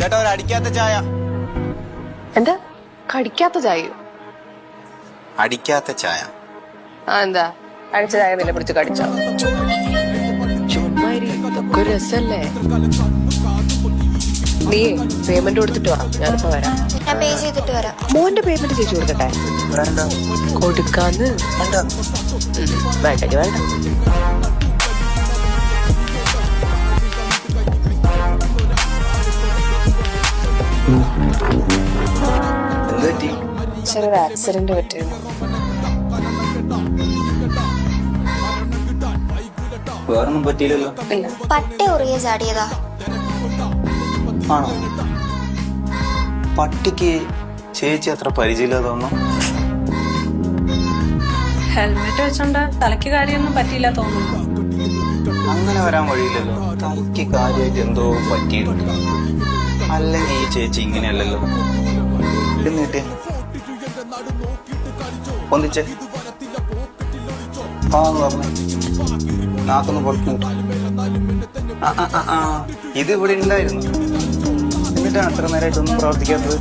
ചേട്ടാ ഒരു അടിക്കാത്ത ചായ. എന്താ കടിക്കാത്ത ചായയോ? അടിക്കാത്ത ചായ. എന്താ അടിച്ച ചായ നിന്നെ പിടിച്ച് കടിച്ചോ? ചുമ്മാരി ഇതൊക്കെ ഒരു രസല്ലേ. നീ പേയ്മെന്റ് കൊടുത്തിട്ട് വാ, ഞാനിപ്പോ വരാം. ഞാൻ പേ ചെയ്തിട്ട് വരാം. മോന്റെ പേയ്മെന്റ് ചേച്ചി കൊടുക്കട്ടെ? കൊടുക്കാന്ന് വേണ്ടെങ്കിൽ വേണ്ട. എന്ത് പറ്റി? ചെറിയൊരു ആക്സിഡന്റ് പറ്റിയിരുന്നു. വേറൊന്നും പറ്റിയില്ലല്ലോ. ഇല്ല. പട്ടി ഉറിയെ ചാടിയതാ. ആണോ? പട്ടിക്ക് ചേച്ചി അത്ര പരിചയമില്ല തോന്നുന്നു. ഹെൽമെറ്റ് വെച്ചോണ്ട് തലയ്ക്ക് കാര്യമൊന്നും പറ്റിയില്ല തോന്നുന്നു. അങ്ങനെ വരാൻ വഴിയില്ലല്ലോ. തലയ്ക്ക് കാര്യമായിട്ട് എന്തോ പറ്റിയിട്ടുണ്ട്. അല്ലെങ്കിൽ ഈ ചേച്ചി ഇങ്ങനെയല്ലല്ലോ. എന്നിട്ട് ഒന്നിച്ചേ നാക്കൊന്ന് പൊളിക്കുന്നു. ഇത് ഇവിടെ ഉണ്ടായിരുന്നു. എന്നിട്ടാണ് അത്ര നേരമായിട്ടൊന്നും പ്രവർത്തിക്കാത്തത്.